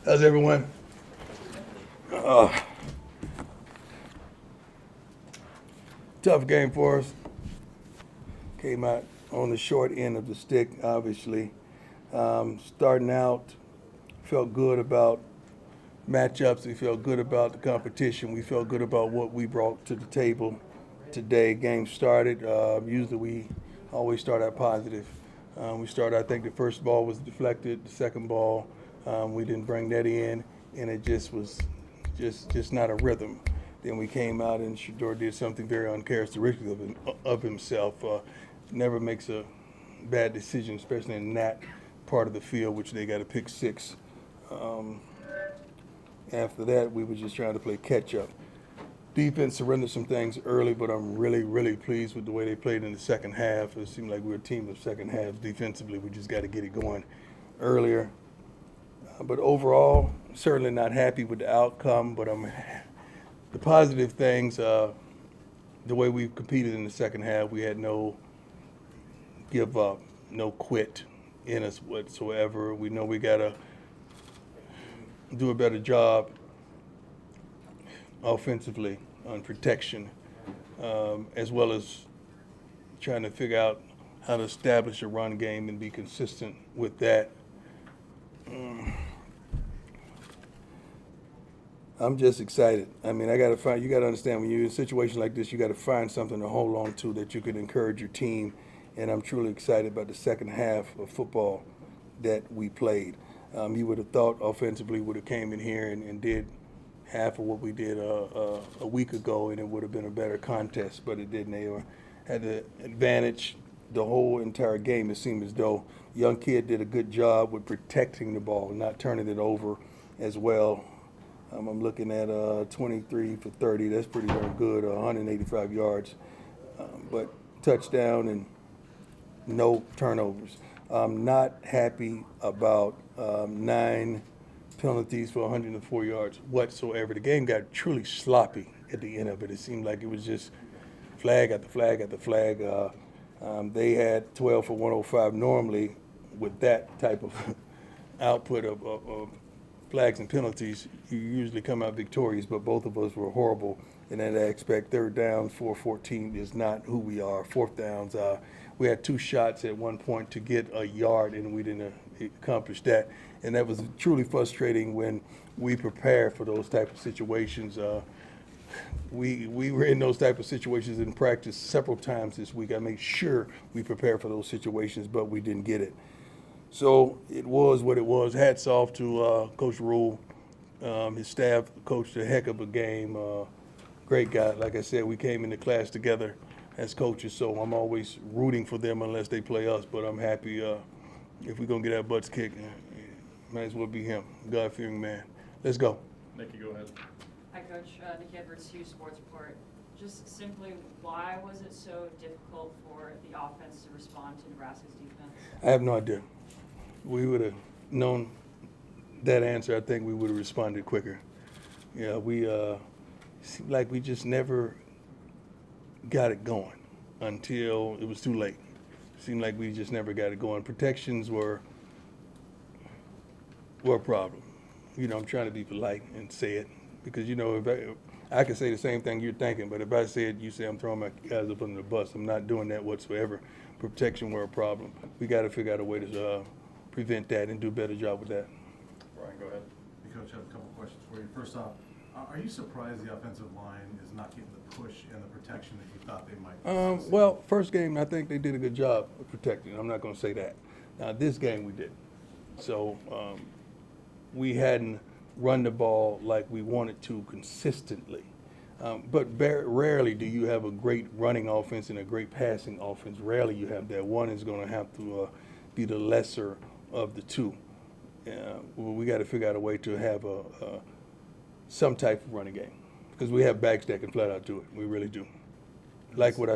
How's everyone? Tough game for us. Came out on the short end of the stick, obviously. Starting out, felt good about matchups. We felt good about the competition. We felt good about what we brought to the table today. Game started. Usually we always start out positive. We started, I think the first ball was deflected. The second ball, we didn't bring that in, and it just was just not a rhythm. Then we came out and Shador did something very uncharacteristic of himself. Never makes a bad decision, especially in that part of the field, which they got to pick six. After that, we were just trying to play catch up. Defense surrendered some things early, but I'm really, really pleased with the way they played in the second half. It seemed like we were a team of second halves defensively. We just got to get it going earlier. But overall, certainly not happy with the outcome, but the positive things, the way we competed in the second half, we had no give up, no quit in us whatsoever. We know we got to do a better job offensively on protection, as well as trying to figure out how to establish a run game and be consistent with that. I'm just excited. I mean, you got to understand, when you're in a situation like this, you got to find something to hold on to that you can encourage your team. And I'm truly excited about the second half of football that we played. You would have thought offensively would have came in here and did half of what we did a week ago, and it would have been a better contest, but it didn't. They had the advantage the whole entire game. It seemed as though young kid did a good job with protecting the ball, not turning it over as well. I'm looking at 23 for 30. That's pretty darn good, 185 yards. But touchdown and no turnovers. I'm not happy about 9 penalties for 104 yards whatsoever. The game got truly sloppy at the end of it. It seemed like it was just flag after flag after flag. They had 12 for 105. Normally, with that type of output of flags and penalties, you usually come out victorious, but both of us were horrible in that aspect. Third downs, 4-14 is not who we are. Fourth downs, we had 2 shots at one point to get a yard, and we didn't accomplish that. And that was truly frustrating when we prepare for those type of situations. We were in those type of situations in practice several times this week. I made sure we prepared for those situations, but we didn't get it. So it was what it was. Hats off to Coach Rule. His staff coached a heck of a game. Great guy. Like I said, we came into class together as coaches, so I'm always rooting for them unless they play us. But I'm happy if we're going to get our butts kicked, might as well be him. God-fearing man. Let's go. Nikki, go ahead. Hi, Coach. Nikki Edwards, Hughes Sports Report. Just simply, why was it so difficult for the offense to respond to Nebraska's defense? I have no idea. We would have known that answer. I think we would have responded quicker. Yeah, we seemed like we just never got it going until it was too late. Seemed like we just never got it going. Protections were a problem. I'm trying to be polite and say it because, if I can say the same thing you're thinking, but if I say it, you say I'm throwing my guys up under the bus. I'm not doing that whatsoever. Protection were a problem. We got to figure out a way to prevent that and do a better job with that. Brian, go ahead. Hey, Coach, I have a couple questions for you. First off, are you surprised the offensive line is not getting the push and the protection that you thought they might? Well, first game, I think they did a good job of protecting. I'm not going to say that. Now, this game we did. So we hadn't run the ball like we wanted to consistently. But very rarely do you have a great running offense and a great passing offense. Rarely you have that. One is going to have to be the lesser of the two. We got to figure out a way to have some type of running game because we have backs that can flat out do it. We really do. Like what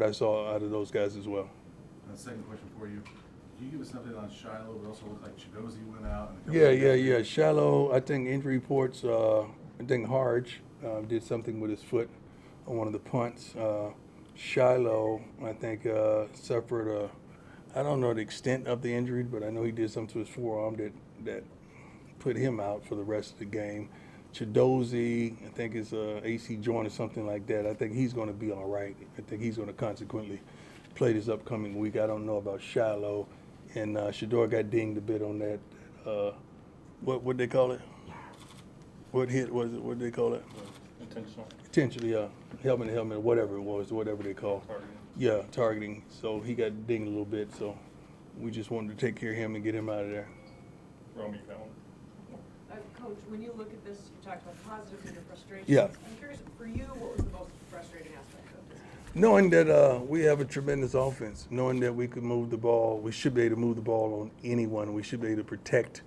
I saw out of those guys as well. And the second question for you: can you give us an update on Shiloh? It also looked like Chidozie went out. Yeah. Shiloh, I think injury reports. I think Harge did something with his foot on one of the punts. Shiloh, I think, suffered I don't know the extent of the injury, but I know he did something to his forearm that put him out for the rest of the game. Chidozie, I think it's AC joint or something like that. I think he's going to be all right. I think he's going to consequently play this upcoming week. I don't know about Shiloh. And Shador got dinged a bit on that. What they call it? What hit was it? What did they call it? Intentional. Potentially, helmet to helmet, whatever it was, whatever they call. Targeting. Yeah, targeting. So he got dinged a little bit. So we just wanted to take care of him and get him out of there. Romy, you got one? Coach, when you look at this, you talked about positives and your frustrations. Yeah. I'm curious, for you, what was the most frustrating aspect of this? Knowing that we have a tremendous offense, knowing that we could move the ball, we should be able to move the ball on anyone. We should be able to protect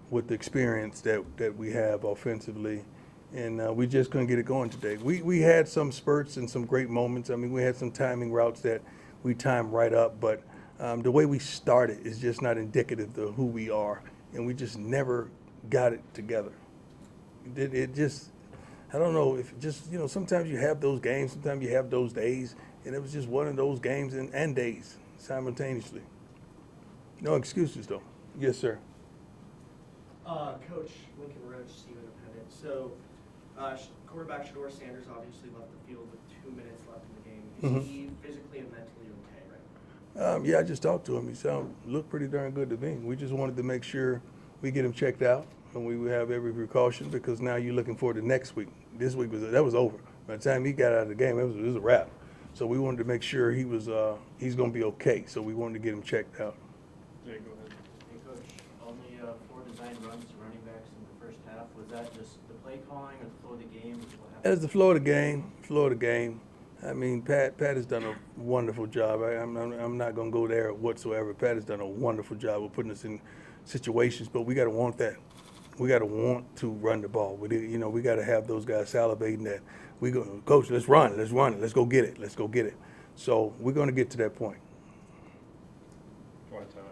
with the experience that we have offensively. And we just couldn't get it going today. We had some spurts and some great moments. I mean, we had some timing routes that we timed right up, but the way we started is just not indicative of who we are. And we just never got it together. It just, I don't know, if just, sometimes you have those games, sometimes you have those days, and it was just one of those games and days simultaneously. No excuses, though. Yes, sir. Coach Lincoln Roach, Steve Independent. So, quarterback Deion Sanders obviously left the field with 2 minutes left in the game. Is he physically and mentally okay right now? Yeah, I just talked to him. He looked pretty darn good to me. We just wanted to make sure we get him checked out, and we would have every precaution because now you're looking forward to next week. This week was over. By the time he got out of the game, it was a wrap. So we wanted to make sure he's going to be okay. So we wanted to get him checked out. Yeah, go ahead. Hey, Coach, only 4 design runs to running backs in the first half. Was that just the play calling or the flow of the game? What happened? As the flow of the game. I mean, Pat has done a wonderful job. I'm not going to go there whatsoever. Pat has done a wonderful job of putting us in situations, but we got to want that. We got to want to run the ball. We got to have those guys salivating that. We go, Coach, let's run it, let's go get it. So we're going to get to that point. Go ahead, Tyler.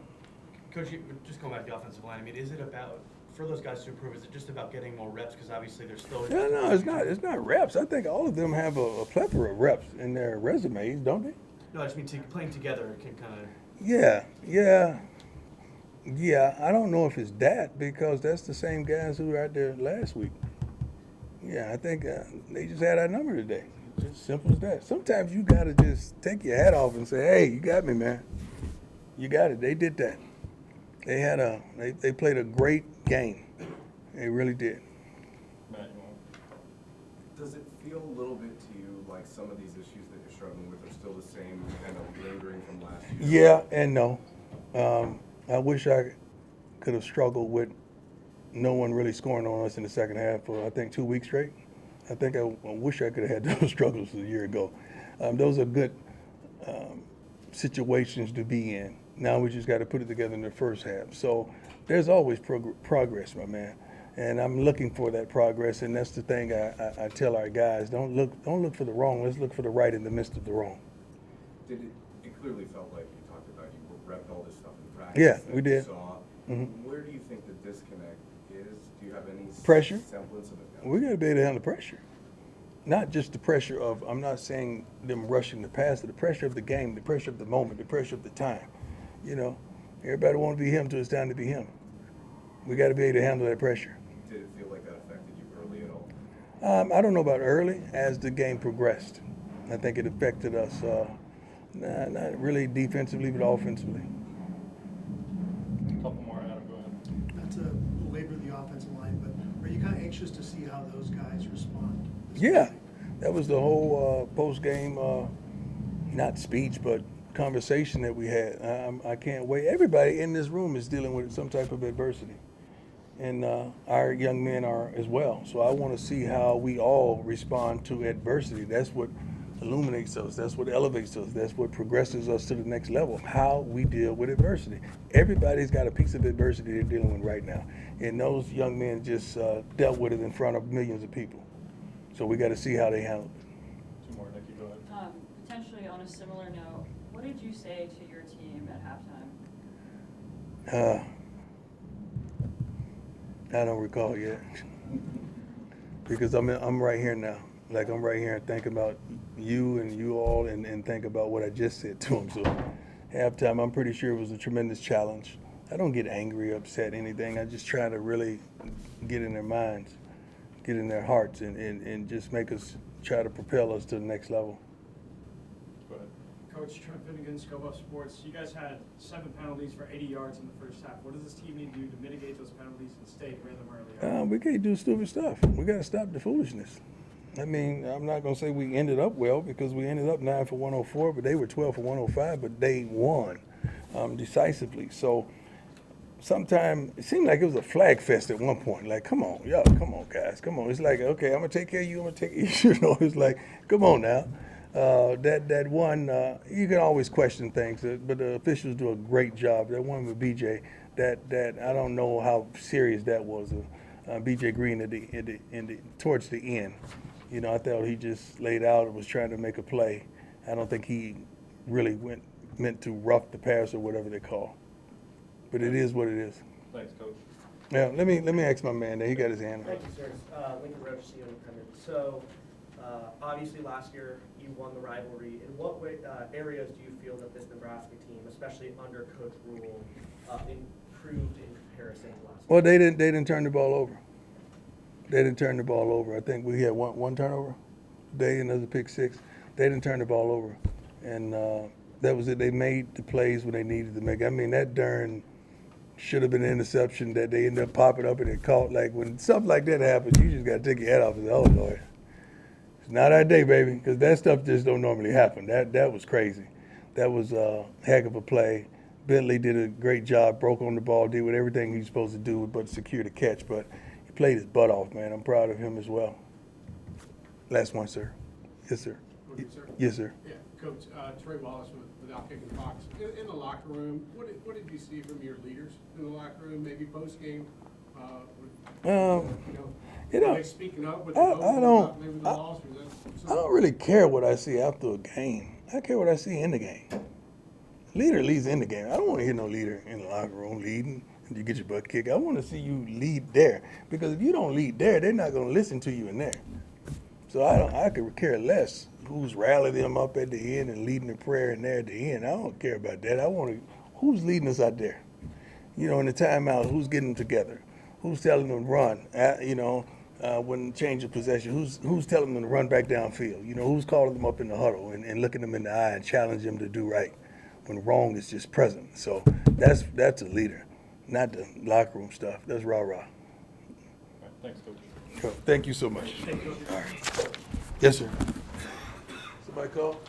Coach, just going back to the offensive line, I mean, is it about, for those guys to improve, is it just about getting more reps? Because obviously they're still... No, it's not. It's not reps. I think all of them have a plethora of reps in their resumes, don't they? No, I just mean playing together can kind of... Yeah, I don't know if it's that because that's the same guys who were out there last week. Yeah, I think they just had our number today. Just simple as that. Sometimes you got to just take your hat off and say, hey, you got me, man. You got it. They did that. They played a great game. They really did. Matt, you want? Does it feel a little bit to you like some of these issues that you're struggling with are still the same, kind of lingering from last year? Yeah and no. I wish I could have struggled with no one really scoring on us in the second half for, I think, 2 weeks straight. I think I wish I could have had those struggles a year ago. Those are good situations to be in. Now we just got to put it together in the first half. So there's always progress, my man. And I'm looking for that progress, and that's the thing I tell our guys: don't look for the wrong. Let's look for the right in the midst of the wrong. It clearly felt like you talked about you repped all this stuff in practice. Yeah, that we did. You saw. Mhm. Where do you think the disconnect is? Do you have any Pressure. semblance of it? We got to be able to handle pressure. Not just the pressure of, I'm not saying them rushing the pass, but the pressure of the game, the pressure of the moment, the pressure of the time. Everybody want to be him until it's time to be him. We got to be able to handle that pressure. Did it feel like that affected you early at all? I don't know about early. As the game progressed, I think it affected us, not really defensively, but offensively. A couple more, Adam, go ahead. Not to belabor the offensive line, but are you kind of anxious to see how those guys respond? Yeah, that was the whole post-game, not speech, but conversation that we had. I can't wait. Everybody in this room is dealing with some type of adversity, and our young men are as well. So I want to see how we all respond to adversity. That's what illuminates us. That's what elevates us. That's what progresses us to the next level, how we deal with adversity. Everybody's got a piece of adversity they're dealing with right now, and those young men just dealt with it in front of millions of people. So we got to see how they handle it. 2 more, Nikki, go ahead. Potentially on a similar note, what did you say to your team at halftime? I don't recall yet because I'm right here now. Like I'm right here and thinking about you and you all and think about what I just said to them. So halftime, I'm pretty sure it was a tremendous challenge. I don't get angry, upset, anything. I just try to really get in their minds, get in their hearts, and just make us try to propel us to the next level. Go ahead. Coach Trent Finnegan, Scope Sports. You guys had 7 penalties for 80 yards in the first half. What does this team need to do to mitigate those penalties and stay with them early on? We can't do stupid stuff. We got to stop the foolishness. I mean, I'm not going to say we ended up well because we ended up 9 for 104, but they were 12 for 105, but they won decisively. So sometimes it seemed like it was a flag fest at one point. Like, come on, y'all, come on, guys, come on. It's like, okay, I'm going to take care of you, I'm going to take care of you. You know, it's like, come on now. That one, you can always question things, but the officials do a great job. That one with BJ, that I don't know how serious that was. BJ Green towards the end. You know, I thought he just laid out and was trying to make a play. I don't think he really meant to rough the pass or whatever they call. But it is what it is. Thanks, Coach. Now, let me ask my man there. He got his hand up. Thank you, sir. Lincoln Roach, CEO Independent. So, obviously last year you won the rivalry. In what areas do you feel that this Nebraska team, especially under Coach Rule, improved in comparison to last year? Well, they didn't turn the ball over. They didn't turn the ball over. I think we had one turnover. They another pick six. They didn't turn the ball over, and that was it. They made the plays when they needed to make. I mean, that darn should have been an interception that they ended up popping up and it caught. Like when something like that happens, you just got to take your head off and say, "Oh Lord, it's not our day, baby," because that stuff just don't normally happen. That was crazy. That was a heck of a play. Bentley did a great job, broke on the ball, did what everything he's supposed to do, but secure the catch. But he played his butt off, man. I'm proud of him as well. Last one, sir. Yes, sir. Okay, sir. Yes, sir. Yeah, Coach, Trey Wallace without kicking the box. In the locker room, what did you see from your leaders in the locker room, maybe post-game? They speaking up with the coach about maybe the loss, or that I don't really care what I see after a game. I care what I see in the game. Leader leads in the game. I don't want to hear no leader in the locker room leading and you get your butt kicked. I want to see you lead there, because if you don't lead there, they're not going to listen to you in there. So I could care less who's rallying them up at the end and leading the prayer in there at the end. I don't care about that. I want to, who's leading us out there? You know, in the timeout, who's getting them together? Who's telling them to run? When change of possession, who's telling them to run back downfield? You know, who's calling them up in the huddle and looking them in the eye and challenging them to do right when wrong is just present. So that's a leader, not the locker room stuff. That's rah-rah. All right, thanks, Coach. Cool. Thank you so much. All right. Yes, sir. Somebody call?